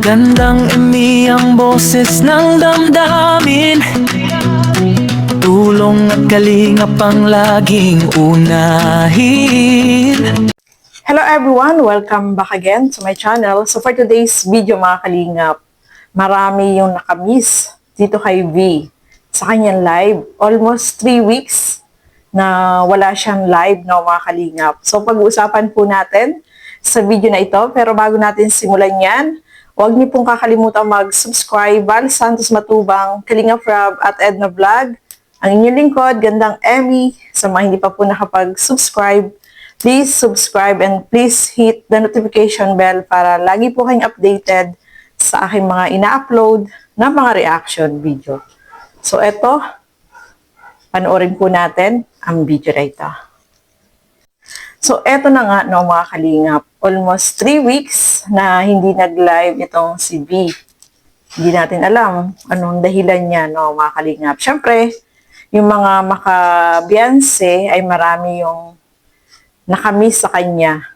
Magandang ang boses ng damdamin. Tulong at kalingap ang laging unahin. Hello everyone! Welcome back again to my channel. So for today's video mga kalingap, marami yung nakamiss dito kay V sa kanyang live. Almost 3 weeks na wala siyang live na mga kalingap. So pag-uusapan po natin sa video na ito. Pero bago natin simulan yan, huwag niyo pong kakalimutan mag-subscribe. Val Santos Matubang, Kalingap Rob at Edna Vlog. Ang inyong lingkod, Gandang Emmy. Sa mga hindi pa po nakapag-subscribe, please subscribe and please hit the notification bell para lagi po kayong updated sa aking mga ina-upload na mga reaction video. So eto, panoorin po natin ang video na ito. So eto na nga no mga kalingap, almost 3 weeks na hindi nag-live itong si V. Hindi natin alam anong dahilan niya no mga kalingap. Siyempre, yung mga maka-Beyonce ay marami yung nakamiss sa kanya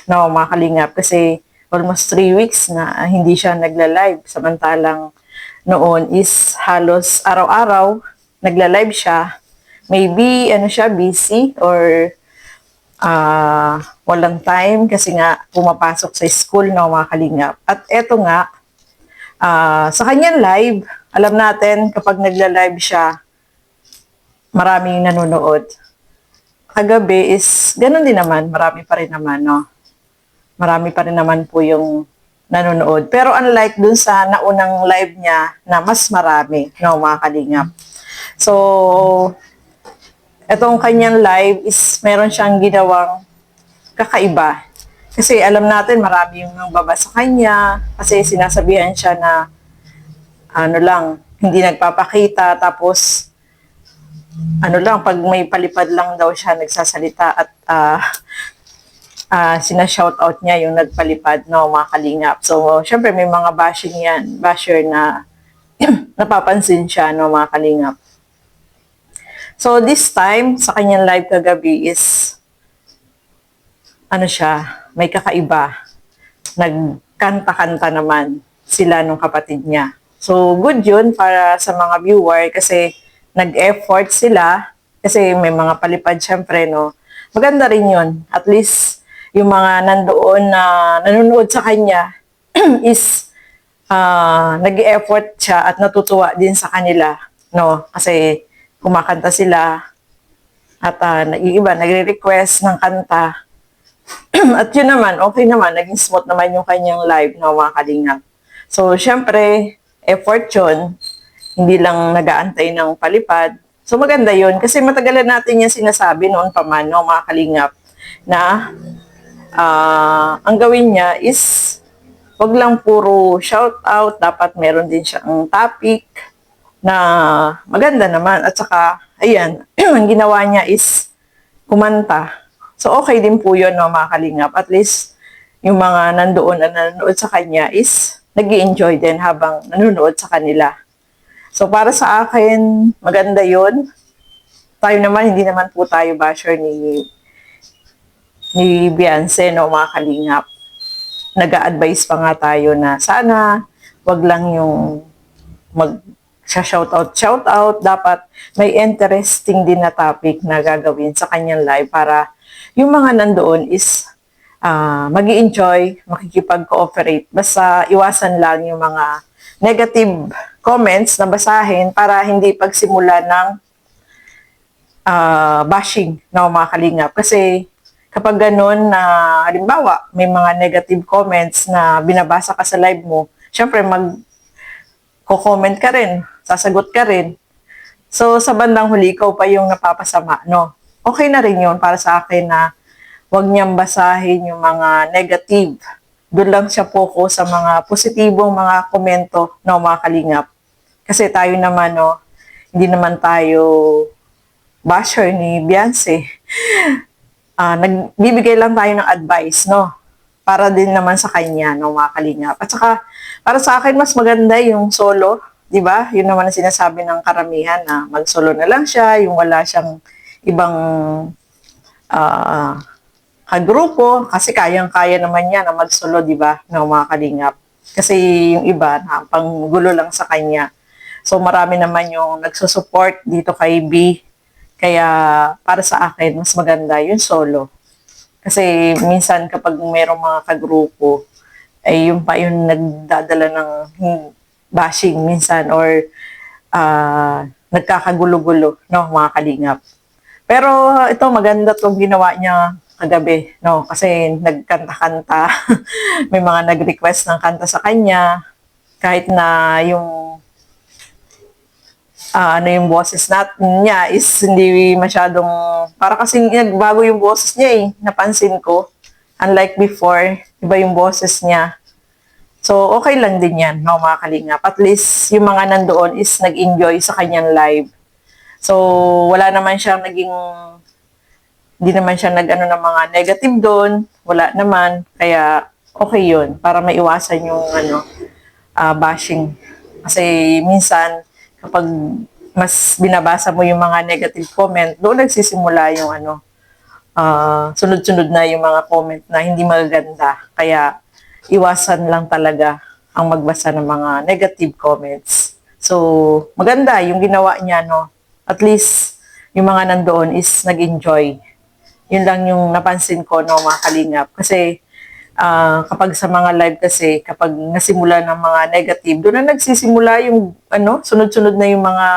no mga kalingap kasi almost 3 weeks na hindi siya nagla-live. Samantalang noon is halos araw-araw nagla-live siya. Maybe ano siya, busy or walang time kasi nga pumapasok sa school na mga kalingap. At eto nga, sa kanyang live, alam natin kapag nagla-live siya, maraming nanonood. Kagabi is, ganun din naman, marami pa rin naman, no? Marami pa rin naman po yung nanonood. Pero unlike dun sa naunang live niya na mas marami, no, mga kalingap. So, etong kanyang live is meron siyang ginawang kakaiba. Kasi alam natin marami yung baba sa kanya kasi sinasabihan siya na ano lang, hindi nagpapakita tapos ano lang, pag may palipad lang daw siya nagsasalita at sina-shoutout niya yung nagpalipad, no, mga kalingap. So, syempre may mga bashing yan, basher na napapansin siya, no, mga kalingap. So, this time, sa kanyang live kagabi is, ano siya, may kakaiba. Nagkanta-kanta naman sila nung kapatid niya. So, good yun para sa mga viewer kasi nag-effort sila kasi may mga palipad syempre, no. Maganda rin yun. At least, yung mga nandoon na nanonood sa kanya is nag-effort siya at natutuwa din sa kanila, no. Kasi, kumakanta sila at iba nagre-request ng kanta. At yun naman, okay naman, naging smooth naman yung kanyang live na mga kalingap. So, syempre, effort yun. Hindi lang nag-aantay ng palipad. So, maganda yun. Kasi matagalan natin yung sinasabi noon pa man, no, mga kalingap, na ang gawin niya is wag lang puro shout out, dapat meron din siyang topic na maganda naman. At saka, ayan, ang ginawa niya is kumanta. So, okay din po yun, no, mga kalingap. At least, yung mga nandoon na nanonood sa kanya is nag-i-enjoy din habang nanonood sa kanila. So, para sa akin, maganda yun. Tayo naman, hindi naman po tayo basher ni Beyonce, no, mga kalingap. Nag-a-advise pa nga tayo na sana wag lang yung shoutout. Dapat may interesting din na topic na gagawin sa kanyang live para yung mga nandoon is mag-i-enjoy, makikipag-cooperate. Basta iwasan lang yung mga negative comments na basahin para hindi pagsimula ng bashing na mga kalingap. Kasi kapag ganun na, halimbawa, may mga negative comments na binabasa ka sa live mo, syempre mag-comment ka rin, sasagot ka rin. So, sa bandang huli, ikaw pa yung napapasama, no? Okay na rin yun para sa akin na huwag niyang basahin yung mga negative. Doon lang siya focus sa mga positibong mga komento, no, mga kalingap. Kasi tayo naman, no, hindi naman tayo basher ni Beyonce. Nagbibigay lang tayo ng advice, no? Para din naman sa kanya, no, mga kalingap. At saka, para sa akin, mas maganda yung solo, di ba? Yun naman ang sinasabi ng karamihan na mag-solo na lang siya, yung wala siyang ibang kagrupo, kasi kayang-kaya naman niya na mag-solo, di ba, ng mga kalingap. Kasi yung iba, na panggulo lang sa kanya. So, marami naman yung nagsusupport dito kay B. Kaya, para sa akin, mas maganda yung solo. Kasi, minsan kapag mayroong mga kagrupo, ay yung pa yung nagdadala ng bashing minsan or nagkakagulo-gulo, no, mga kalingap. Pero ito, maganda tong ginawa niya kagabi, no, kasi nagkanta-kanta. May mga nag-request ng kanta sa kanya, kahit na yung ano yung boses niya is hindi masyadong, para kasi nagbago yung boses niya napansin ko. Unlike before, iba yung boses niya. So, okay lang din yan, no, mga kalingap. At least, yung mga nandoon is nag-enjoy sa kanyang live. So, wala naman siyang hindi naman siya nag-ano ng mga negative doon. Wala naman. Kaya, okay yun. Para maiwasan yung, bashing. Kasi, minsan, kapag mas binabasa mo yung mga negative comment, doon nagsisimula yung, sunod-sunod na yung mga comment na hindi magaganda. Kaya, iwasan lang talaga ang magbasa ng mga negative comments. So, maganda yung ginawa niya, no? At least, yung mga nandoon is nag-enjoy. Yun lang yung napansin ko, no, mga kalingap. Kasi, kapag sa mga live kasi, kapag nasimula ng mga negative, doon na nagsisimula yung, sunod-sunod na yung mga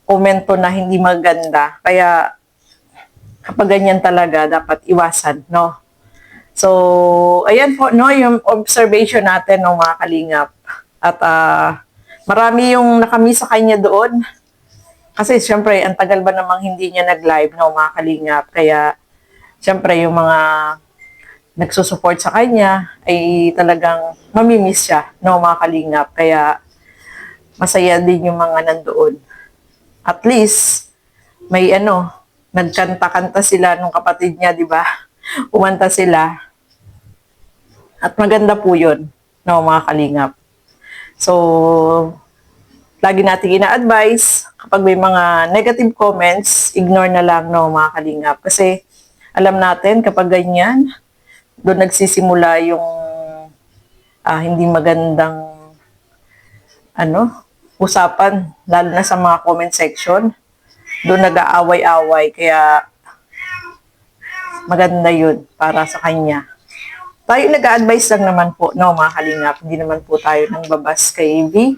komento na hindi maganda. Kaya, kapag ganyan talaga, dapat iwasan, no? So, ayan po, no, yung observation natin, no, mga kalingap. At marami yung nakamiss sa kanya doon. Kasi, syempre, ang tagal ba namang hindi niya nag-live, no, mga kalingap. Kaya, syempre, yung mga nagsusupport sa kanya ay talagang mamimiss siya, no, mga kalingap. Kaya, masaya din yung mga nandoon. At least, may nagkanta-kanta sila nung kapatid niya, di ba? Umanta sila. At maganda po yun, no, mga kalingap. So, lagi natin ina-advise, kapag may mga negative comments, ignore na lang, no, mga kalingap. Kasi, alam natin, kapag ganyan, doon nagsisimula yung hindi magandang, usapan, lalo na sa mga comment section. Doon nag-aaway-away, kaya maganda yun para sa kanya. Tayo nag-a-advise lang naman po, no, mga kalingap. Hindi naman po tayo nang babas kay V.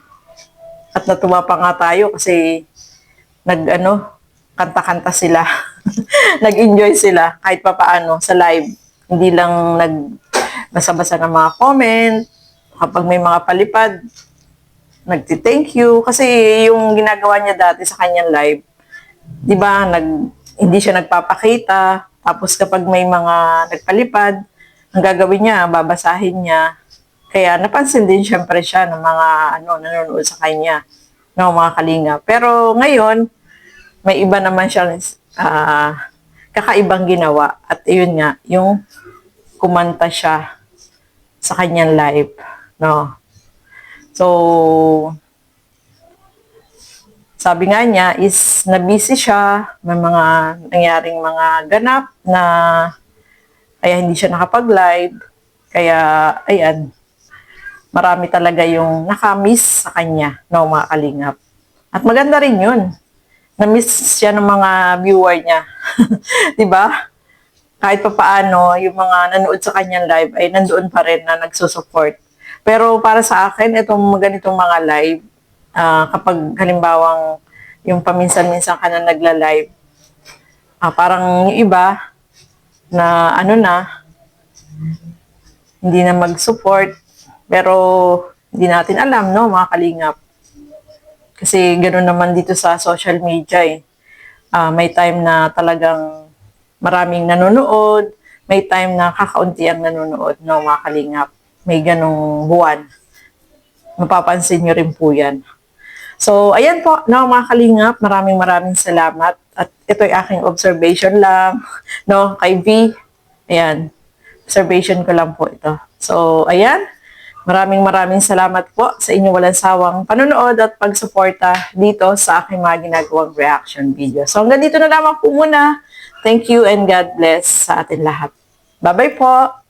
At natuwa pa nga tayo kasi kanta-kanta sila. Nag-enjoy sila kahit pa paano sa live. Hindi lang basa-basa ng mga comment. Kapag may mga palipad, nagti-thank you. Kasi yung ginagawa niya dati sa kanyang live, di ba, hindi siya nagpapakita. Tapos kapag may mga nagpalipad, ang gagawin niya, babasahin niya. Kaya napansin din syempre siya ng mga nanonood sa kanya, ng mga kalinga. Pero ngayon, may iba naman siyang kakaibang ginawa. At yun nga, yung kumanta siya sa kanyang live. No? So, sabi nga niya is na-busy siya, may mga nangyaring mga ganap na kaya hindi siya nakapag-live. Kaya, ayan, marami talaga yung nakamiss sa kanya, no, mga kalingap. At maganda rin yun. Na-miss siya ng mga viewer niya. 'Di ba? Kahit pa paano, yung mga nanood sa kanyang live ay nandoon pa rin na nagsusupport. Pero para sa akin, itong ganitong mga live, kapag halimbawang yung paminsan-minsan ka na nagla-live, parang yung iba na hindi na mag-support, pero hindi natin alam, no, mga kalingap. Kasi ganoon naman dito sa social media may time na talagang maraming nanonood, may time na kakaunti ang nanonood, no, mga kalingap. May ganong buwan. Mapapansin nyo rin po yan. So, ayan po, no, mga kalingap, maraming salamat. At ito'y aking observation lang, no, kay V. Ayan, observation ko lang po ito. So, ayan, maraming salamat po sa inyong walang sawang panonood at pagsuporta dito sa aking mga ginagawang reaction video. So, hanggang dito na lamang po muna. Thank you and God bless sa atin lahat. Bye-bye po!